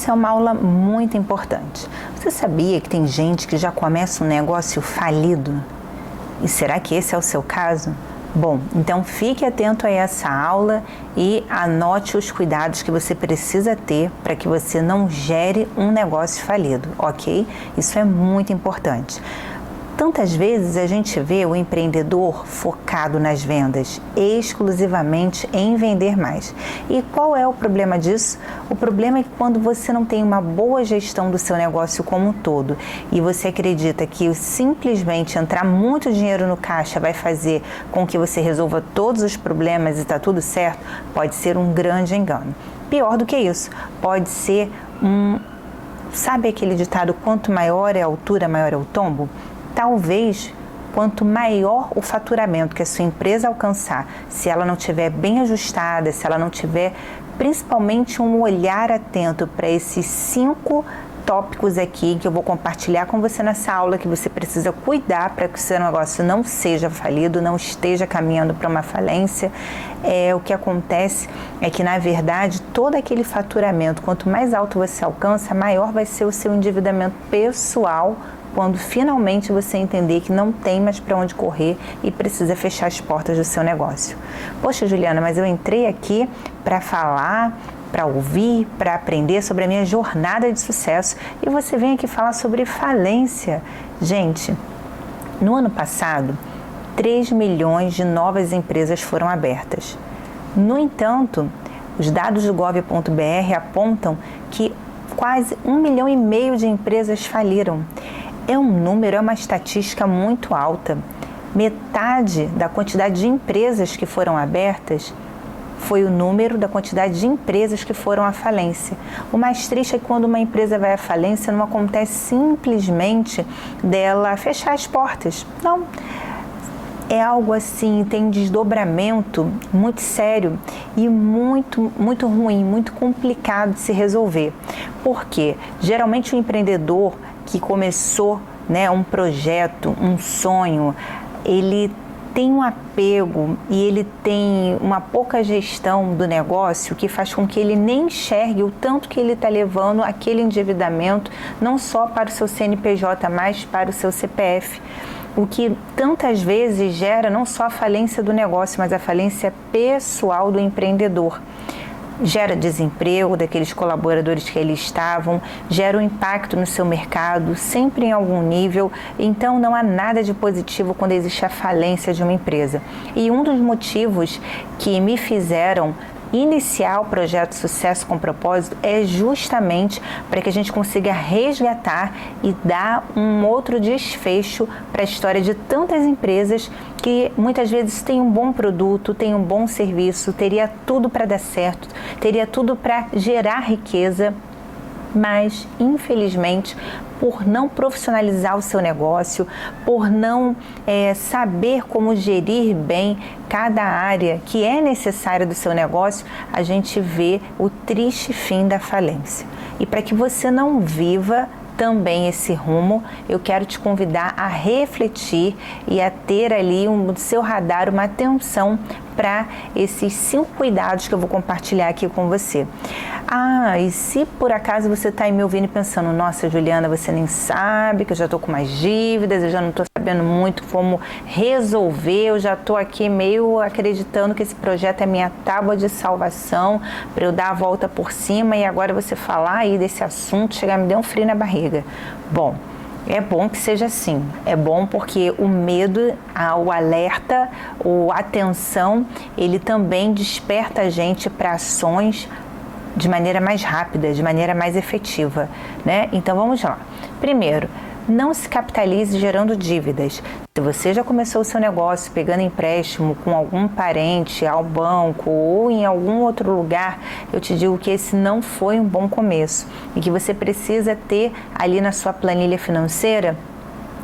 Essa é uma aula muito importante. Você sabia que tem gente que já começa um negócio falido? E será que esse é o seu caso? Bom, então fique atento a essa aula e anote os cuidados que você precisa ter para que você não gere um negócio falido, ok? Isso é muito importante. Tantas vezes a gente vê o empreendedor focado nas vendas, exclusivamente em vender mais. E qual é o problema disso? O problema é que quando você não tem uma boa gestão do seu negócio como um todo e você acredita que simplesmente entrar muito dinheiro no caixa vai fazer com que você resolva todos os problemas e está tudo certo, pode ser um grande engano. Pior do que isso, pode ser Sabe aquele ditado, quanto maior é a altura, maior é o tombo? Talvez, quanto maior o faturamento que a sua empresa alcançar, se ela não estiver bem ajustada, se ela não tiver principalmente um olhar atento para esses 5 tópicos aqui que eu vou compartilhar com você nessa aula, que você precisa cuidar para que o seu negócio não seja falido, não esteja caminhando para uma falência. O que acontece é que, na verdade, todo aquele faturamento, quanto mais alto você alcança, maior vai ser o seu endividamento pessoal, quando finalmente você entender que não tem mais para onde correr e precisa fechar as portas do seu negócio. Poxa, Juliana, mas eu entrei aqui para falar, para ouvir, para aprender sobre a minha jornada de sucesso e você vem aqui falar sobre falência. Gente, no ano passado, 3 milhões de novas empresas foram abertas. No entanto, os dados do gov.br apontam que quase 1,5 milhão de empresas faliram. É um número, é uma estatística muito alta. Metade da quantidade de empresas que foram abertas foi o número da quantidade de empresas que foram à falência. O mais triste é que quando uma empresa vai à falência, não acontece simplesmente dela fechar as portas. Não. É algo assim, tem um desdobramento muito sério e muito ruim, muito complicado de se resolver. Porque geralmente o empreendedor que começou, um projeto, um sonho, ele tem um apego e ele tem uma pouca gestão do negócio que faz com que ele nem enxergue o tanto que ele está levando aquele endividamento, não só para o seu CNPJ, mas para o seu CPF. O que tantas vezes gera não só a falência do negócio, mas a falência pessoal do empreendedor. Gera desemprego daqueles colaboradores que ali estavam, gera um impacto no seu mercado, sempre em algum nível. Então, não há nada de positivo quando existe a falência de uma empresa. E um dos motivos que me fizeram iniciar o projeto Sucesso com Propósito é justamente para que a gente consiga resgatar e dar um outro desfecho para a história de tantas empresas que muitas vezes têm um bom produto, têm um bom serviço, teria tudo para dar certo, teria tudo para gerar riqueza, mas infelizmente por não profissionalizar o seu negócio, por não saber como gerir bem cada área que é necessária do seu negócio, a gente vê o triste fim da falência. E para que você não viva também esse rumo, eu quero te convidar a refletir e a ter ali no seu radar uma atenção para esses 5 cuidados que eu vou compartilhar aqui com você. E se por acaso você está aí me ouvindo e pensando, nossa, Juliana, você nem sabe que eu já estou com mais dívidas, eu já não estou sabendo muito como resolver, eu já estou aqui meio acreditando que esse projeto é minha tábua de salvação para eu dar a volta por cima e agora você falar aí desse assunto, chegar me deu um frio na barriga. Bom, é bom que seja assim, é bom porque o medo, o alerta, a atenção, ele também desperta a gente para ações de maneira mais rápida, de maneira mais efetiva, né? Então vamos lá. Primeiro, não se capitalize gerando dívidas. Se você já começou o seu negócio pegando empréstimo com algum parente ao banco ou em algum outro lugar, eu te digo que esse não foi um bom começo e que você precisa ter ali na sua planilha financeira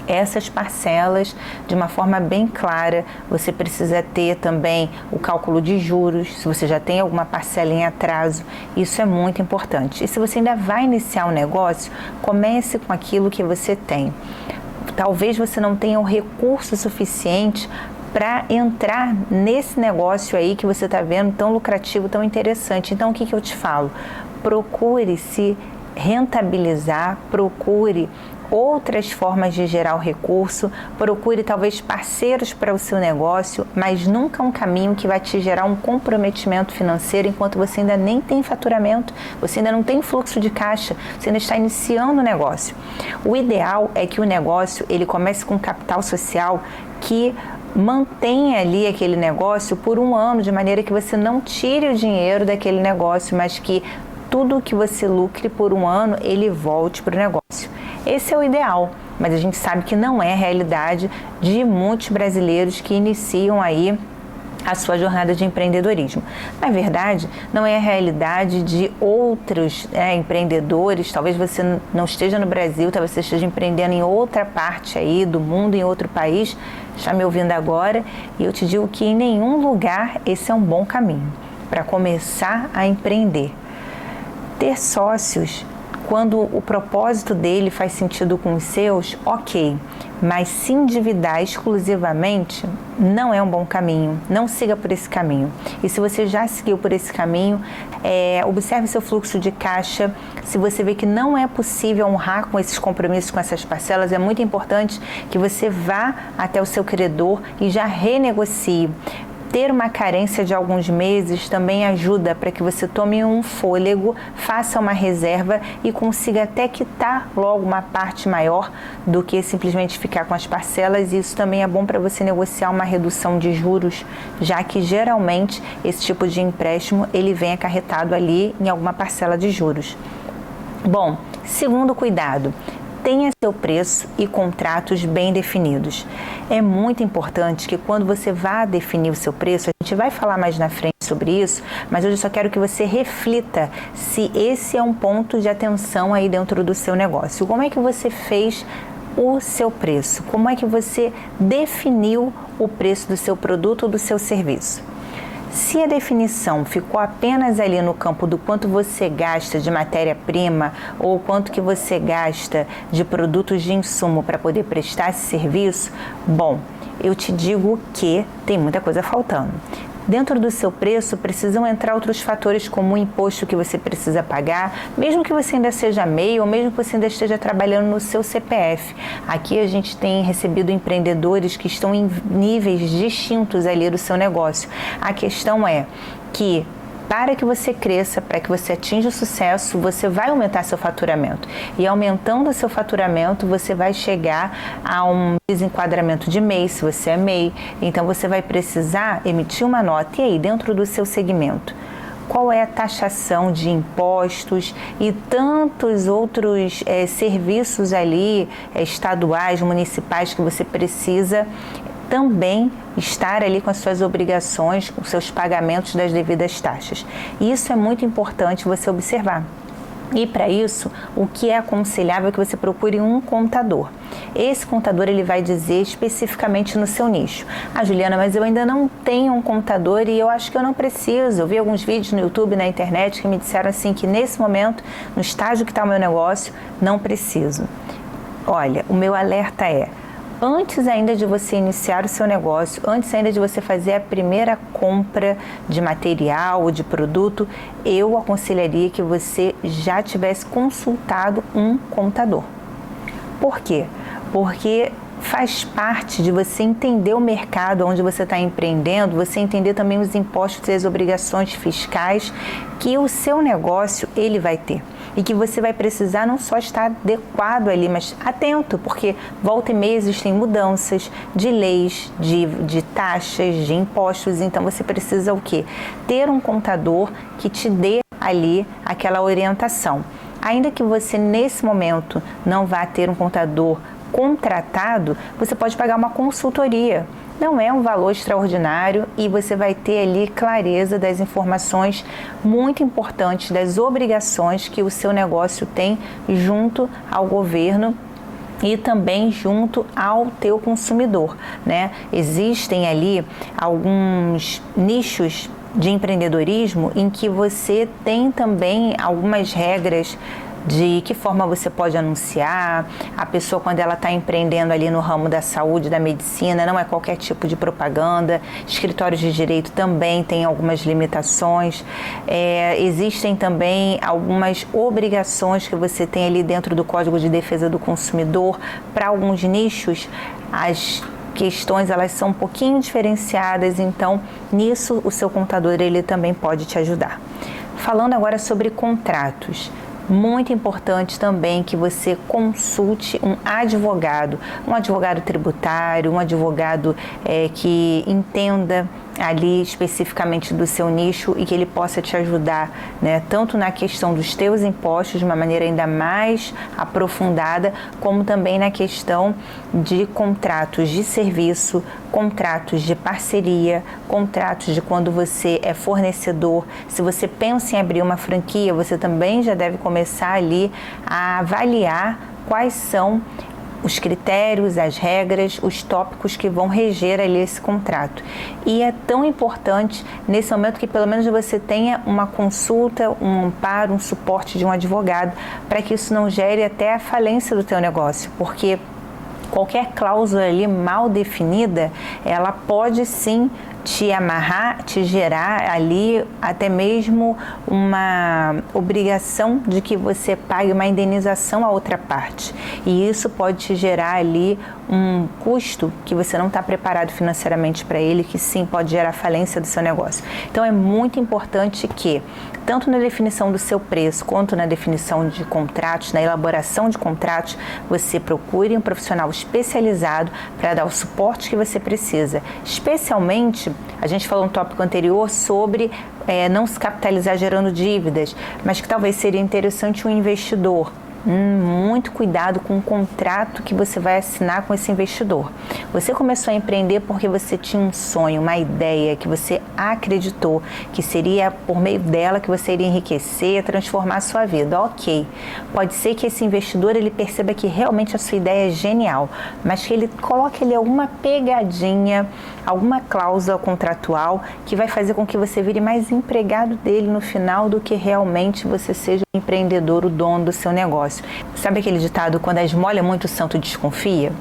essas parcelas de uma forma bem clara. Você precisa ter também o cálculo de juros, se você já tem alguma parcela em atraso, isso é muito importante. E se você ainda vai iniciar um negócio, comece com aquilo que você tem. Talvez você não tenha o recurso suficiente para entrar nesse negócio aí que você está vendo tão lucrativo, tão interessante. Então, o que eu te falo? Procure se rentabilizar, procure outras formas de gerar o recurso, procure talvez parceiros para o seu negócio, mas nunca um caminho que vai te gerar um comprometimento financeiro enquanto você ainda nem tem faturamento, você ainda não tem fluxo de caixa, você ainda está iniciando o negócio. O ideal é que o negócio ele comece com capital social que mantenha ali aquele negócio por um ano, de maneira que você não tire o dinheiro daquele negócio, mas que tudo que você lucre por um ano, ele volte para o negócio. Esse é o ideal, mas a gente sabe que não é a realidade de muitos brasileiros que iniciam aí a sua jornada de empreendedorismo. Na verdade, não é a realidade de outros empreendedores. Talvez você não esteja no Brasil, talvez você esteja empreendendo em outra parte aí do mundo, em outro país, está me ouvindo agora, e eu te digo que em nenhum lugar esse é um bom caminho para começar a empreender. Ter sócios, quando o propósito dele faz sentido com os seus, ok, mas se endividar exclusivamente não é um bom caminho, não siga por esse caminho. E se você já seguiu por esse caminho, observe seu fluxo de caixa. Se você vê que não é possível honrar com esses compromissos, com essas parcelas, é muito importante que você vá até o seu credor e já renegocie. Ter uma carência de alguns meses também ajuda para que você tome um fôlego, faça uma reserva e consiga até quitar logo uma parte maior do que simplesmente ficar com as parcelas. E isso também é bom para você negociar uma redução de juros, já que geralmente esse tipo de empréstimo ele vem acarretado ali em alguma parcela de juros. Bom, segundo cuidado, tenha seu preço e contratos bem definidos. É muito importante que quando você vá definir o seu preço, a gente vai falar mais na frente sobre isso, mas hoje eu só quero que você reflita se esse é um ponto de atenção aí dentro do seu negócio. Como é que você fez o seu preço? Como é que você definiu o preço do seu produto ou do seu serviço? Se a definição ficou apenas ali no campo do quanto você gasta de matéria-prima ou quanto que você gasta de produtos de insumo para poder prestar esse serviço, bom, eu te digo que tem muita coisa faltando. Dentro do seu preço precisam entrar outros fatores como o imposto que você precisa pagar, mesmo que você ainda seja MEI ou mesmo que você ainda esteja trabalhando no seu CPF. Aqui a gente tem recebido empreendedores que estão em níveis distintos ali do seu negócio. A questão é que para que você cresça, para que você atinja o sucesso, você vai aumentar seu faturamento. E aumentando o seu faturamento, você vai chegar a um desenquadramento de MEI, se você é MEI. Então, você vai precisar emitir uma nota. E aí, dentro do seu segmento, qual é a taxação de impostos e tantos outros serviços ali, estaduais, municipais, que você precisa também estar ali com as suas obrigações, com seus pagamentos das devidas taxas. Isso é muito importante você observar. E para isso, o que é aconselhável é que você procure um contador. Esse contador ele vai dizer especificamente no seu nicho. Ah, Juliana, mas eu ainda não tenho um contador e eu acho que eu não preciso. Eu vi alguns vídeos no YouTube, na internet, que me disseram assim que nesse momento, no estágio que está o meu negócio, não preciso. Olha, o meu alerta é: antes ainda de você iniciar o seu negócio, antes ainda de você fazer a primeira compra de material ou de produto, eu aconselharia que você já tivesse consultado um contador. Por quê? Porque faz parte de você entender o mercado onde você está empreendendo, você entender também os impostos e as obrigações fiscais que o seu negócio ele vai ter. E que você vai precisar não só estar adequado ali, mas atento, porque volta e meia existem mudanças de leis, de taxas, de impostos. Então você precisa o quê? Ter um contador que te dê ali aquela orientação. Ainda que você nesse momento não vá ter um contador contratado, você pode pagar uma consultoria. Não é um valor extraordinário e você vai ter ali clareza das informações muito importantes, das obrigações que o seu negócio tem junto ao governo e também junto ao teu consumidor, né? Existem ali alguns nichos de empreendedorismo em que você tem também algumas regras de que forma você pode anunciar. A pessoa, quando ela está empreendendo ali no ramo da saúde, da medicina, não é qualquer tipo de propaganda. Escritórios de direito também têm algumas limitações. Existem também algumas obrigações que você tem ali dentro do Código de Defesa do Consumidor. Para alguns nichos, as questões elas são um pouquinho diferenciadas, então nisso o seu contador ele também pode te ajudar. Falando agora sobre contratos, muito importante também que você consulte um advogado tributário, um advogado que entenda ali especificamente do seu nicho e que ele possa te ajudar, né, tanto na questão dos teus impostos de uma maneira ainda mais aprofundada, como também na questão de contratos de serviço, contratos de parceria, contratos de quando você é fornecedor. Se você pensa em abrir uma franquia, você também já deve começar ali a avaliar quais são os critérios, as regras, os tópicos que vão reger ali esse contrato. E é tão importante nesse momento que pelo menos você tenha uma consulta, um amparo, um suporte de um advogado, para que isso não gere até a falência do teu negócio, porque qualquer cláusula ali mal definida, ela pode sim te amarrar, te gerar ali até mesmo uma obrigação de que você pague uma indenização à outra parte. E isso pode te gerar ali um custo que você não está preparado financeiramente para ele, que sim pode gerar falência do seu negócio. Então é muito importante que, tanto na definição do seu preço, quanto na definição de contratos, na elaboração de contratos, você procure um profissional especializado para dar o suporte que você precisa. Especialmente, a gente falou no tópico anterior sobre não se capitalizar gerando dívidas, mas que talvez seria interessante um investidor. Muito cuidado com o contrato que você vai assinar com esse investidor. Você começou a empreender porque você tinha um sonho, uma ideia que você acreditou que seria por meio dela que você iria enriquecer, transformar a sua vida. Ok, pode ser que esse investidor ele perceba que realmente a sua ideia é genial, mas que ele coloque ali alguma pegadinha, alguma cláusula contratual que vai fazer com que você vire mais empregado dele no final do que realmente você seja o empreendedor, o dono do seu negócio. Sabe aquele ditado, quando a esmola é muito, o santo desconfia?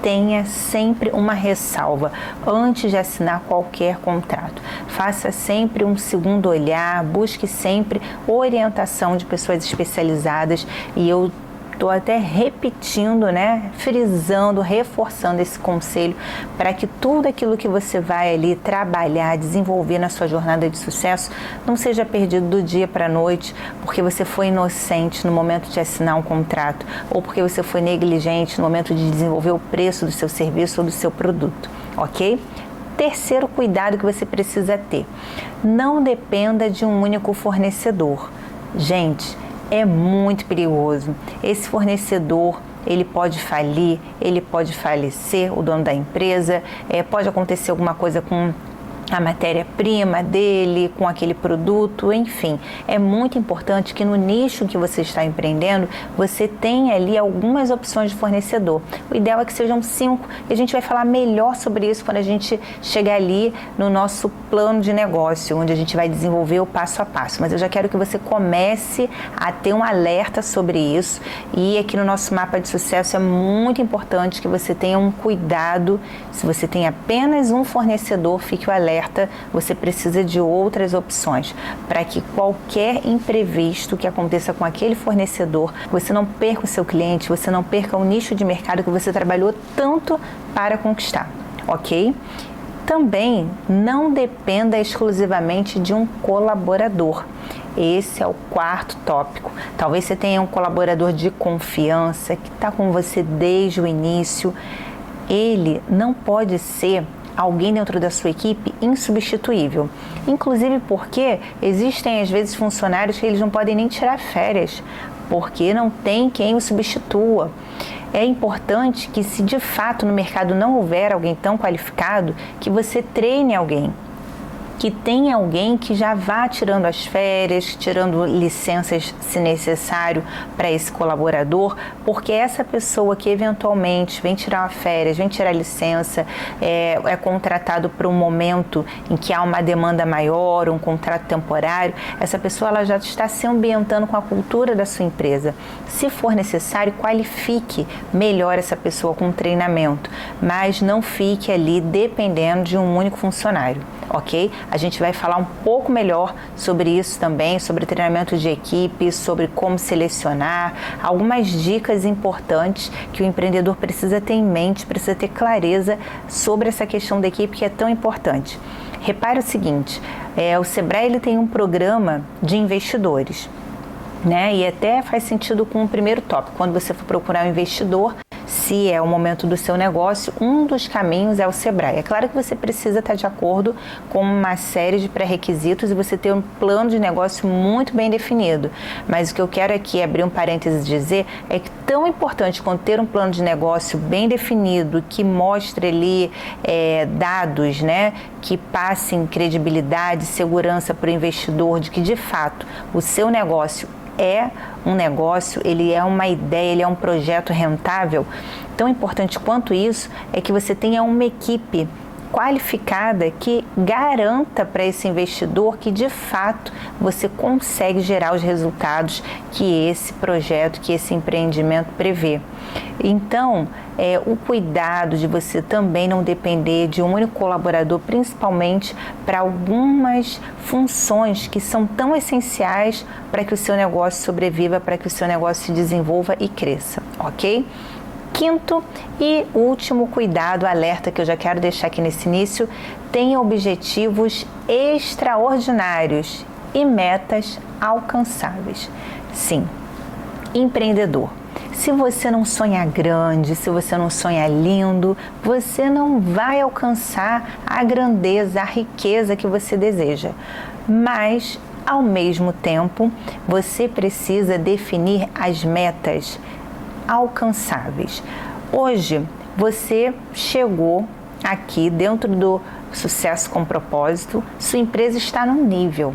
Tenha sempre uma ressalva antes de assinar qualquer contrato. Faça sempre um segundo olhar, busque sempre orientação de pessoas especializadas, e eu estou até repetindo, frisando, reforçando esse conselho para que tudo aquilo que você vai ali trabalhar, desenvolver na sua jornada de sucesso não seja perdido do dia para a noite porque você foi inocente no momento de assinar um contrato ou porque você foi negligente no momento de desenvolver o preço do seu serviço ou do seu produto, ok? Terceiro cuidado que você precisa ter: não dependa de um único fornecedor. Gente, é muito perigoso. Esse fornecedor, ele pode falir, ele pode falecer, o dono da empresa, pode acontecer alguma coisa com a matéria-prima dele, com aquele produto, enfim. É muito importante que no nicho que você está empreendendo, você tenha ali algumas opções de fornecedor. O ideal é que sejam 5, e a gente vai falar melhor sobre isso quando a gente chegar ali no nosso plano de negócio, onde a gente vai desenvolver o passo a passo. Mas eu já quero que você comece a ter um alerta sobre isso, e aqui no nosso mapa de sucesso é muito importante que você tenha um cuidado. Se você tem apenas um fornecedor, fique o alerta. Você precisa de outras opções para que qualquer imprevisto que aconteça com aquele fornecedor, você não perca o seu cliente, você não perca o nicho de mercado que você trabalhou tanto para conquistar, ok? Também não dependa exclusivamente de um colaborador. Esse é o quarto tópico. Talvez você tenha um colaborador de confiança que está com você desde o início. Ele não pode ser alguém dentro da sua equipe insubstituível, inclusive porque existem às vezes funcionários que eles não podem nem tirar férias, porque não tem quem o substitua. É importante que, se de fato no mercado não houver alguém tão qualificado, que você treine alguém. que tenha alguém que já vá tirando as férias, tirando licenças se necessário para esse colaborador, porque essa pessoa que eventualmente vem tirar uma férias, vem tirar licença, é contratado por um momento em que há uma demanda maior, um contrato temporário, essa pessoa ela já está se ambientando com a cultura da sua empresa. Se for necessário, qualifique melhor essa pessoa com treinamento, mas não fique ali dependendo de um único funcionário, ok? A gente vai falar um pouco melhor sobre isso também, sobre treinamento de equipe, sobre como selecionar, algumas dicas importantes que o empreendedor precisa ter em mente, precisa ter clareza sobre essa questão da equipe que é tão importante. Repare o seguinte, o Sebrae ele tem um programa de investidores, né? E até faz sentido com o primeiro tópico, quando você for procurar um investidor, se é o momento do seu negócio, um dos caminhos é o Sebrae. É claro que você precisa estar de acordo com uma série de pré-requisitos e você ter um plano de negócio muito bem definido. Mas o que eu quero aqui abrir um parênteses e dizer é que tão importante quanto ter um plano de negócio bem definido, que mostre ali dados, né, que passem credibilidade, segurança para o investidor de que de fato o seu negócio é um negócio, ele é uma ideia, ele é um projeto rentável. Tão importante quanto isso é que você tenha uma equipe qualificada que garanta para esse investidor que de fato você consegue gerar os resultados que esse projeto, que esse empreendimento prevê. Então, o cuidado de você também não depender de um único colaborador, principalmente para algumas funções que são tão essenciais para que o seu negócio sobreviva, para que o seu negócio se desenvolva e cresça, ok? Quinto e último cuidado, alerta que eu já quero deixar aqui nesse início, tenha objetivos extraordinários e metas alcançáveis. Sim, empreendedor. Se você não sonha grande, se você não sonha lindo, você não vai alcançar a grandeza, a riqueza que você deseja. Mas, ao mesmo tempo, você precisa definir as metas alcançáveis. Hoje, você chegou aqui dentro do Sucesso com Propósito, sua empresa está num nível.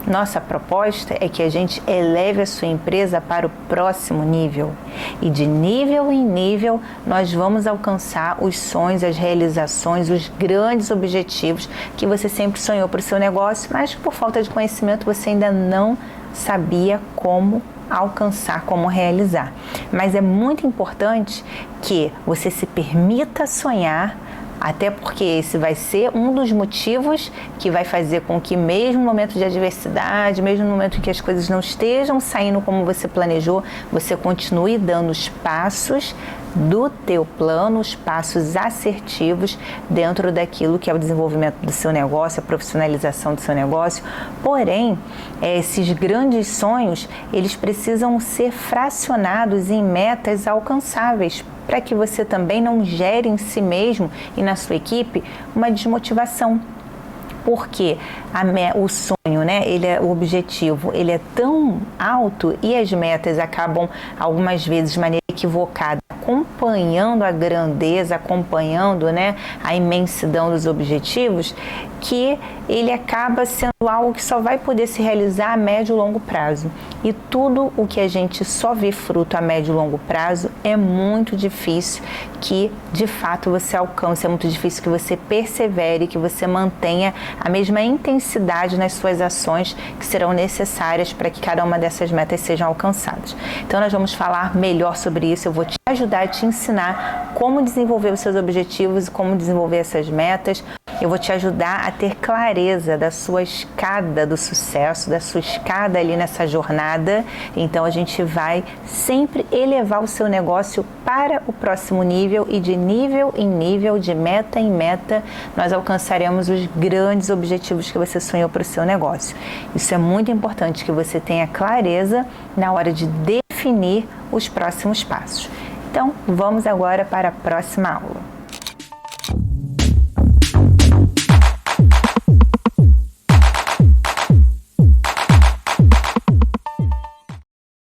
Nossa proposta é que a gente eleve a sua empresa para o próximo nível. E de nível em nível, nós vamos alcançar os sonhos, as realizações, os grandes objetivos que você sempre sonhou para o seu negócio, mas por falta de conhecimento você ainda não sabia como alcançar, como realizar. Mas é muito importante que você se permita sonhar, até porque esse vai ser um dos motivos que vai fazer com que mesmo no momento de adversidade, mesmo no momento em que as coisas não estejam saindo como você planejou, você continue dando os passos do teu plano, os passos assertivos dentro daquilo que é o desenvolvimento do seu negócio, a profissionalização do seu negócio. Porém, esses grandes sonhos, eles precisam ser fracionados em metas alcançáveis, para que você também não gere em si mesmo e na sua equipe uma desmotivação. Porque o sonho, né, o objetivo, ele é tão alto e as metas acabam, algumas vezes, de maneira equivocada, acompanhando a grandeza, acompanhando, né, a imensidão dos objetivos, que ele acaba sendo algo que só vai poder se realizar a médio e longo prazo. E tudo o que a gente só vê fruto a médio e longo prazo é muito difícil que, de fato, você alcance, é muito difícil que você persevere, que você mantenha a mesma intensidade nas suas ações que serão necessárias para que cada uma dessas metas sejam alcançadas. Então, nós vamos falar melhor sobre isso, eu vou te ajudar a te ensinar como desenvolver os seus objetivos e como desenvolver essas metas. Eu vou te ajudar a ter clareza da sua escada do sucesso, da sua escada ali nessa jornada. Então, a gente vai sempre elevar o seu negócio para o próximo nível e de nível em nível, de meta em meta, nós alcançaremos os grandes objetivos que você sonhou para o seu negócio. Isso é muito importante que você tenha clareza na hora de definir os próximos passos. Então, vamos agora para a próxima aula.